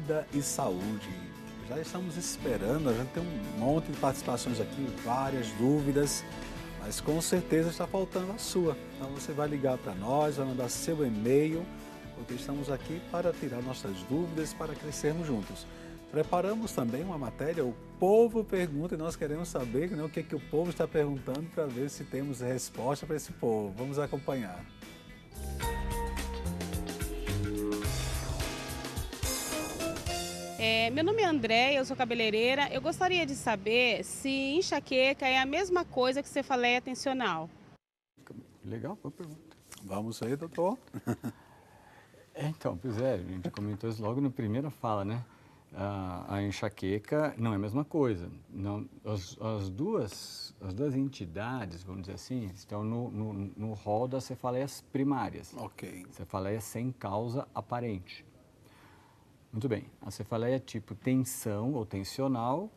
Vida e Saúde. Já estamos esperando, a gente tem um monte de participações aqui, várias dúvidas, mas com certeza está faltando a sua. Então você vai ligar para nós, vai mandar seu e-mail, porque estamos aqui para tirar nossas dúvidas, para crescermos juntos. Preparamos também uma matéria, o povo pergunta, e nós queremos saber, né, o que o povo está perguntando, para ver se temos resposta para esse povo. Vamos acompanhar. Meu nome é Andréia, eu sou cabeleireira. Eu gostaria de saber se enxaqueca é a mesma coisa que cefaleia tensional. Legal, boa pergunta. Vamos aí, doutor. Então, pois é, a gente comentou isso logo na primeira fala, né? A enxaqueca não é a mesma coisa. Não, as duas entidades, vamos dizer assim, estão no rol das cefaleias primárias. Ok. Cefaleia sem causa aparente. Muito bem. A cefaleia tipo tensão ou tensional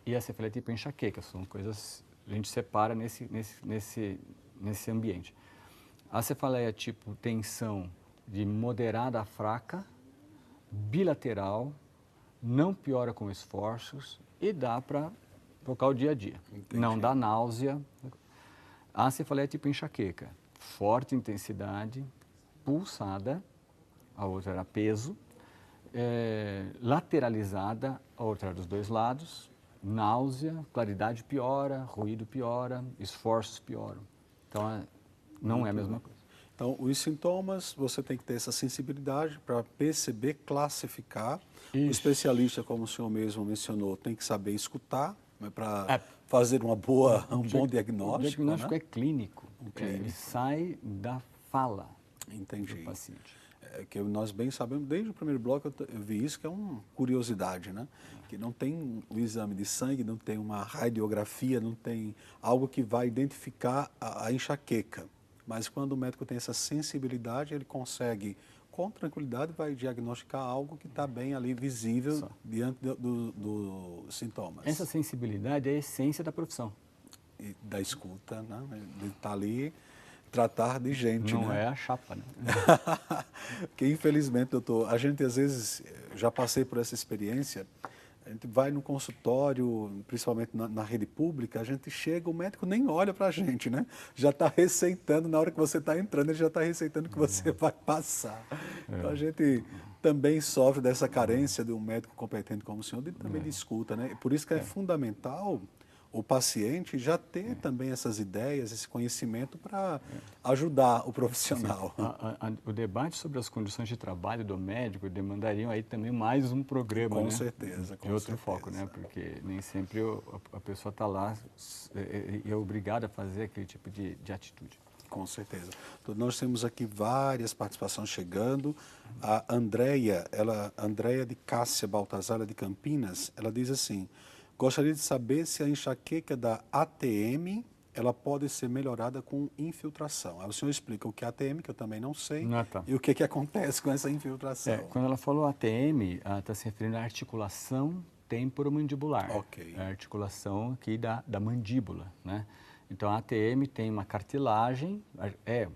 e a cefaleia tipo enxaqueca. São coisas que a gente separa nesse ambiente. A cefaleia tipo tensão de moderada a fraca, bilateral, não piora com esforços e dá para tocar o dia a dia. Entendi. Não dá náusea. A cefaleia tipo enxaqueca, forte intensidade, pulsada, a outra era peso, lateralizada, a outra era dos dois lados, náusea, claridade piora, ruído piora, esforços pioram. Então, não é a mesma coisa. Então, os sintomas, você tem que ter essa sensibilidade para perceber, classificar. Isso. O especialista, como o senhor mesmo mencionou, tem que saber escutar, né, para fazer um bom diagnóstico. O diagnóstico, né? é clínico. Clínico. Ele sai da fala Entendi. do paciente. Que nós bem sabemos, desde o primeiro bloco eu vi isso, que é uma curiosidade, né? Que não tem o exame de sangue, não tem uma radiografia, não tem algo que vai identificar a enxaqueca. Mas quando o médico tem essa sensibilidade, ele consegue, com tranquilidade, vai diagnosticar algo que está bem ali visível diante dos sintomas. Essa sensibilidade é a essência da profissão. E da escuta, né? De estar ali, tratar de gente, Não né? é a chapa, né? Porque, infelizmente, doutor, a gente às vezes, já passei por essa experiência, a gente vai no consultório, principalmente na rede pública, a gente chega, o médico nem olha para a gente, né? Já está receitando, na hora que você está entrando, ele já está receitando o que você vai passar. Então, a gente também sofre dessa carência de um médico competente como o senhor, e também de escuta, né? Por isso que é fundamental o paciente já ter também essas ideias, esse conhecimento para ajudar o profissional. O debate sobre as condições de trabalho do médico demandariam aí também mais um programa, Com né? certeza, com de outro certeza. foco, né? Porque nem sempre a pessoa está lá e é obrigada a fazer aquele tipo de atitude. Com certeza. Então, nós temos aqui várias participações chegando. A Andréia de Cássia Baltazar, de Campinas, ela diz assim: gostaria de saber se a enxaqueca da ATM ela pode ser melhorada com infiltração. Aí o senhor explica o que é ATM, que eu também não sei, e o que acontece com essa infiltração. Quando ela falou ATM, ela está se referindo à articulação temporomandibular. Ok. É a articulação aqui da mandíbula, né? Então, a ATM tem uma cartilagem,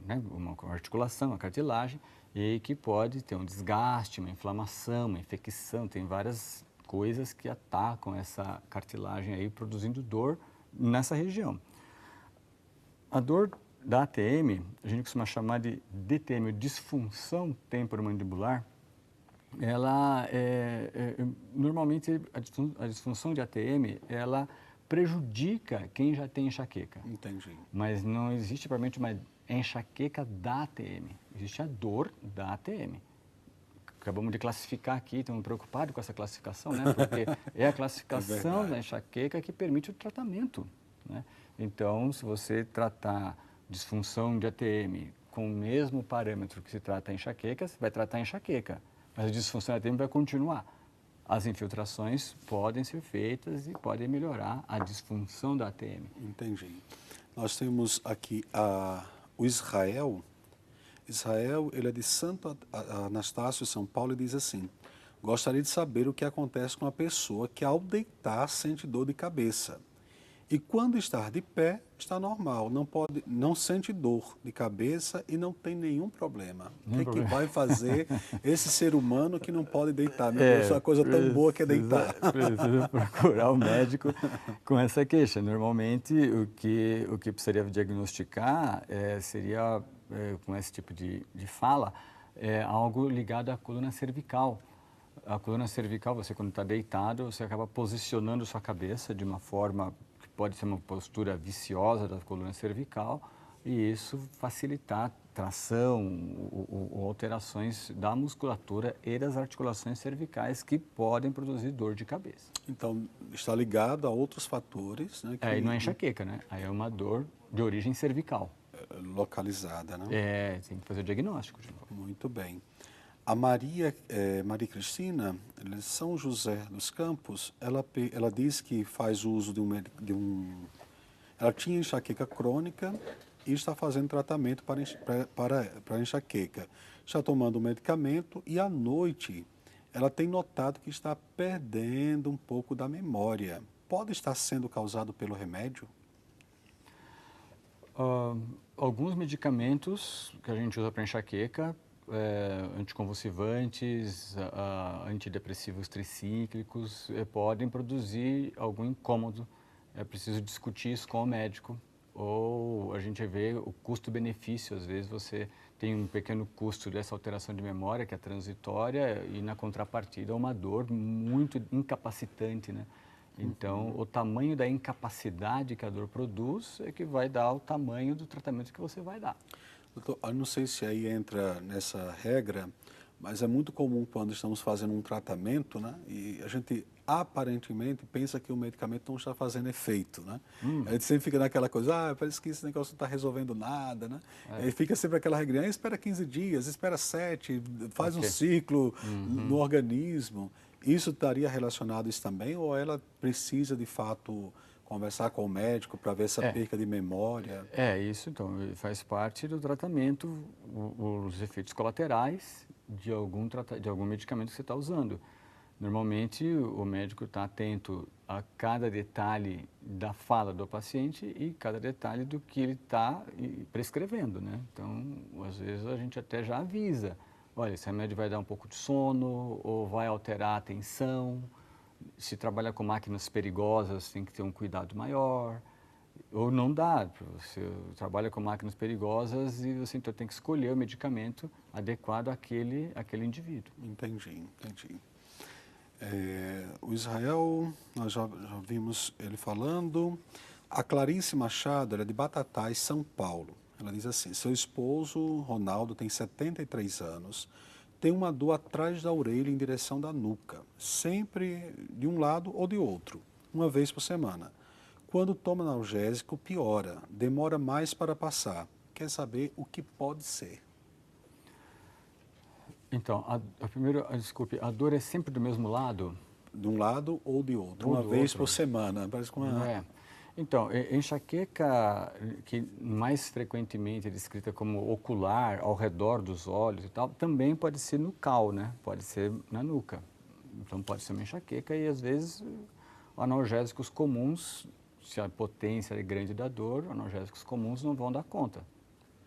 né, uma articulação, uma cartilagem, e que pode ter um desgaste, uma inflamação, uma infecção, tem várias coisas que atacam essa cartilagem aí, produzindo dor nessa região. A dor da ATM, a gente costuma chamar de DTM, disfunção temporomandibular. Ela normalmente a disfunção de ATM, ela prejudica quem já tem enxaqueca. Entendi. Mas não existe propriamente uma enxaqueca da ATM, existe a dor da ATM. Acabamos de classificar aqui, estamos preocupados com essa classificação, né? Porque é a classificação da enxaqueca que permite o tratamento, né? Então, se você tratar disfunção de ATM com o mesmo parâmetro que se trata a enxaqueca, você vai tratar a enxaqueca, mas a disfunção de ATM vai continuar. As infiltrações podem ser feitas e podem melhorar a disfunção da ATM. Entendi. Nós temos aqui o Israel. Israel, ele é de Santo Anastácio, São Paulo, e diz assim: gostaria de saber o que acontece com a pessoa que ao deitar sente dor de cabeça. E quando estar de pé, está normal, não sente dor de cabeça e não tem nenhum problema. O que Nenhum é que problema. vai fazer esse ser humano que não pode deitar? Meu Deus, uma coisa tão boa que é deitar. Precisa procurar o médico com essa queixa. Normalmente, o que precisaria diagnosticar seria, com esse tipo de fala, algo ligado à coluna cervical. A coluna cervical, você quando está deitado, você acaba posicionando sua cabeça de uma forma que pode ser uma postura viciosa da coluna cervical e isso facilitar tração ou alterações da musculatura e das articulações cervicais que podem produzir dor de cabeça. Então, está ligado a outros fatores, né? Aí não é enxaqueca, né? Aí é uma dor de origem cervical. Localizada, né? Tem que fazer o diagnóstico de novo. Muito bem. A Maria Cristina, de São José dos Campos, ela diz que faz uso ela tinha enxaqueca crônica e está fazendo tratamento para enxaqueca. Está tomando um medicamento e à noite ela tem notado que está perdendo um pouco da memória. Pode estar sendo causado pelo remédio? Alguns medicamentos que a gente usa para enxaqueca, anticonvulsivantes, antidepressivos tricíclicos, podem produzir algum incômodo. É preciso discutir isso com o médico. Ou a gente vê o custo-benefício. Às vezes você tem um pequeno custo dessa alteração de memória, que é transitória, e na contrapartida uma dor muito incapacitante, né? Então, o tamanho da incapacidade que a dor produz é que vai dar o tamanho do tratamento que você vai dar. Doutor, eu não sei se aí entra nessa regra, mas é muito comum quando estamos fazendo um tratamento, né? E a gente aparentemente pensa que o medicamento não está fazendo efeito, né? A gente sempre fica naquela coisa, parece que esse negócio não está resolvendo nada, né? E fica sempre aquela regrinha, espera 15 dias, espera 7, faz um ciclo no organismo. Isso estaria relacionado a isso também ou ela precisa de fato conversar com o médico para ver essa perca de memória? Isso então faz parte do tratamento, os efeitos colaterais de algum medicamento que você está usando. Normalmente o médico está atento a cada detalhe da fala do paciente e cada detalhe do que ele está prescrevendo, né? Então, às vezes a gente até já avisa, olha, esse remédio vai dar um pouco de sono ou vai alterar a atenção. Se trabalha com máquinas perigosas, tem que ter um cuidado maior. Ou não dá, você trabalha com máquinas perigosas e você então tem que escolher o medicamento adequado àquele indivíduo. Entendi. O Israel, nós já vimos ele falando. A Clarice Machado, ela é de Batatais, São Paulo. Ela diz assim, seu esposo, Ronaldo, tem 73 anos, tem uma dor atrás da orelha em direção da nuca, sempre de um lado ou de outro, uma vez por semana. Quando toma analgésico, piora, demora mais para passar. Quer saber o que pode ser? Então, desculpe, a dor é sempre do mesmo lado? De um lado ou de outro, uma vez por semana. Parece que Então, enxaqueca, que mais frequentemente é descrita como ocular, ao redor dos olhos e tal, também pode ser nucal, né? Pode ser na nuca. Então, pode ser uma enxaqueca e, às vezes, analgésicos comuns, se a potência é grande da dor, analgésicos comuns não vão dar conta.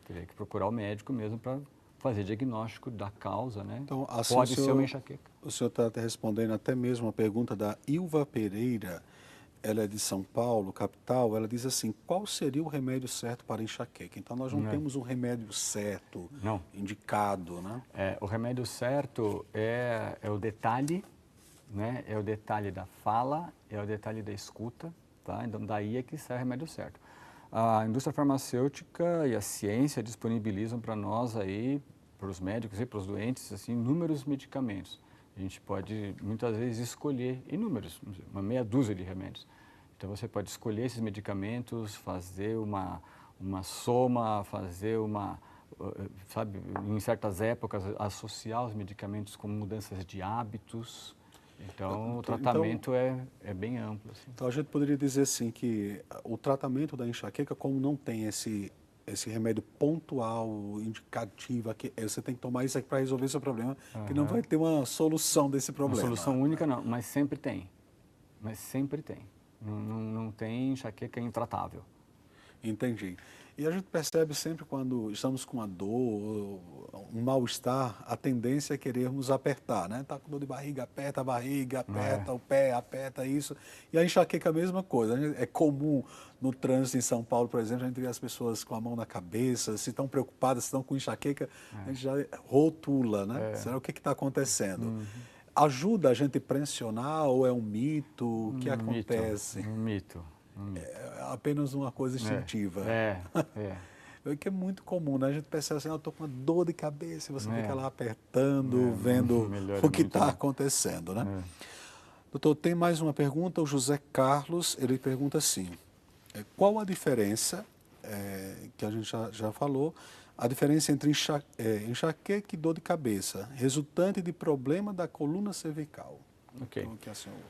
Teria que procurar o médico mesmo para fazer diagnóstico da causa, né? Então, assim, pode ser uma enxaqueca. O senhor está respondendo até mesmo a pergunta da Ilva Pereira. Ela é de São Paulo, capital. Ela diz assim, qual seria o remédio certo para enxaqueca? Então, nós não temos um remédio certo, indicado, né? O remédio certo é o detalhe, né? É o detalhe da fala, é o detalhe da escuta, tá? Então, daí é que sai o remédio certo. A indústria farmacêutica e a ciência disponibilizam para nós aí, para os médicos e para os doentes, assim, inúmeros medicamentos. A gente pode, muitas vezes, escolher inúmeros, uma meia dúzia de remédios. Então, você pode escolher esses medicamentos, fazer uma soma, fazer sabe, em certas épocas, associar os medicamentos com mudanças de hábitos. Então, o tratamento é bem amplo. Assim. Então, a gente poderia dizer assim que o tratamento da enxaqueca, como não tem esse remédio pontual, indicativo, que você tem que tomar isso aqui para resolver seu problema, que não vai ter uma solução desse problema. Uma solução única não, mas sempre tem. Não tem enxaqueca intratável. Entendi. E a gente percebe sempre quando estamos com uma dor, um mal-estar, a tendência é querermos apertar, né? Tá com dor de barriga, aperta a barriga, aperta o pé, aperta isso. E a enxaqueca é a mesma coisa. É comum no trânsito em São Paulo, por exemplo, a gente vê as pessoas com a mão na cabeça, se estão preocupadas, se estão com enxaqueca, a gente já rotula, né? Será o que está acontecendo? Ajuda a gente a pressionar ou é um mito? O que acontece? Um mito. É apenas uma coisa instintiva. É. É que é muito comum, né? A gente percebe assim, eu estou com uma dor de cabeça e você fica lá apertando, vendo o que está acontecendo, né? Doutor, tem mais uma pergunta. O José Carlos, ele pergunta assim, qual a diferença, que a gente já falou, a diferença entre enxaqueca e dor de cabeça, resultante de problema da coluna cervical? Ok. Então, que a senhora...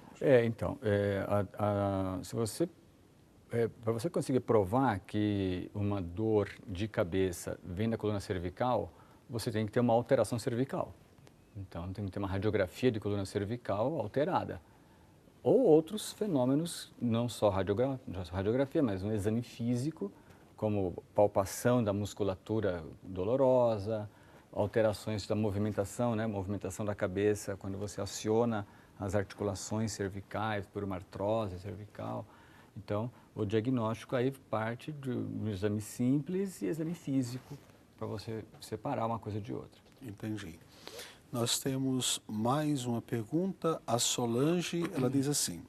se você para você conseguir provar que uma dor de cabeça vem da coluna cervical, você tem que ter uma alteração cervical. Então, tem que ter uma radiografia de coluna cervical alterada. Ou outros fenômenos, não só radiografia, mas um exame físico, como palpação da musculatura dolorosa, alterações da movimentação, né? Movimentação da cabeça, quando você aciona as articulações cervicais por uma artrose cervical. Então, o diagnóstico aí parte de um exame simples e exame físico, para você separar uma coisa de outra. Entendi. Nós temos mais uma pergunta. A Solange, ela diz assim,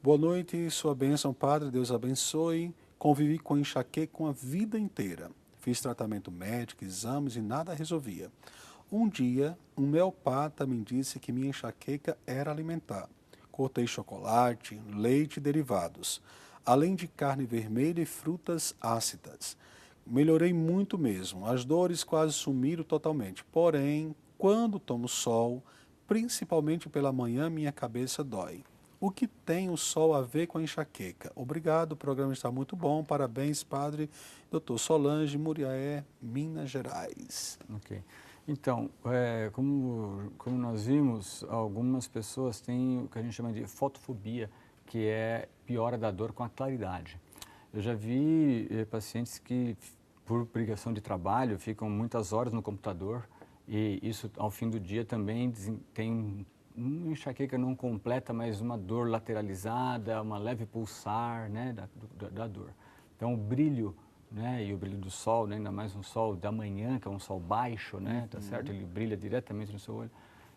boa noite, sua bênção, Padre, Deus abençoe. Convivi com enxaqueca a vida inteira. Fiz tratamento médico, exames e nada resolvia. Um dia, um homeopata me disse que minha enxaqueca era alimentar. Cortei chocolate, leite e derivados, além de carne vermelha e frutas ácidas. Melhorei muito mesmo, as dores quase sumiram totalmente. Porém, quando tomo sol, principalmente pela manhã, minha cabeça dói. O que tem o sol a ver com a enxaqueca? Obrigado, o programa está muito bom. Parabéns, Padre Dr. Solange, Muriaé, Minas Gerais. Ok. Então, como nós vimos, algumas pessoas têm o que a gente chama de fotofobia, que é piora da dor com a claridade. Eu já vi pacientes que, por obrigação de trabalho, ficam muitas horas no computador e isso, ao fim do dia, também tem uma enxaqueca não completa, mas uma dor lateralizada, uma leve pulsar, né, da dor. Então, o brilho, né, e o brilho do sol, né, ainda mais um sol da manhã, que é um sol baixo, né, tá certo? Ele brilha diretamente no seu olho.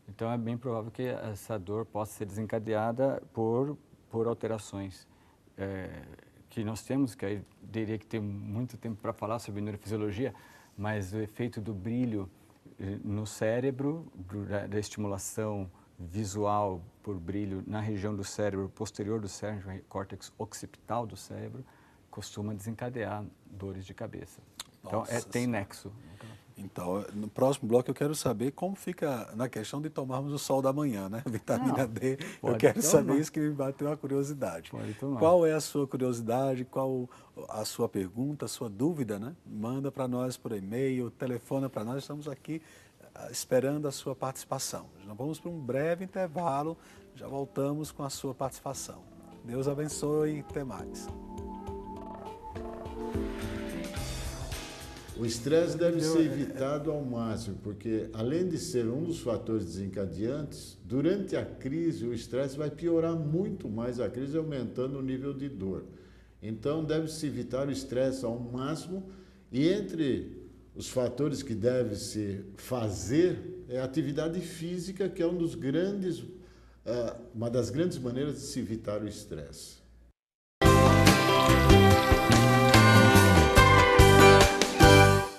Então, é bem provável que essa dor possa ser desencadeada por alterações que nós temos, que aí teria que ter muito tempo para falar sobre neurofisiologia, mas o efeito do brilho no cérebro, da estimulação visual por brilho na região do cérebro posterior do cérebro, córtex occipital do cérebro, costuma desencadear dores de cabeça. Então, tem nexo. Então, no próximo bloco eu quero saber como fica na questão de tomarmos o sol da manhã, né? Vitamina D. Eu quero saber isso, que me bateu uma curiosidade. Pode tomar. Qual é a sua curiosidade? Qual a sua pergunta, a sua dúvida, né? Manda para nós por e-mail, telefona para nós. Estamos aqui esperando a sua participação. Nós vamos para um breve intervalo, já voltamos com a sua participação. Deus abençoe e até mais. O estresse deve ser evitado ao máximo, porque além de ser um dos fatores desencadeantes, durante a crise o estresse vai piorar muito mais a crise, aumentando o nível de dor. Então deve-se evitar o estresse ao máximo, e entre os fatores que deve-se fazer é a atividade física, que é uma das grandes maneiras de se evitar o estresse.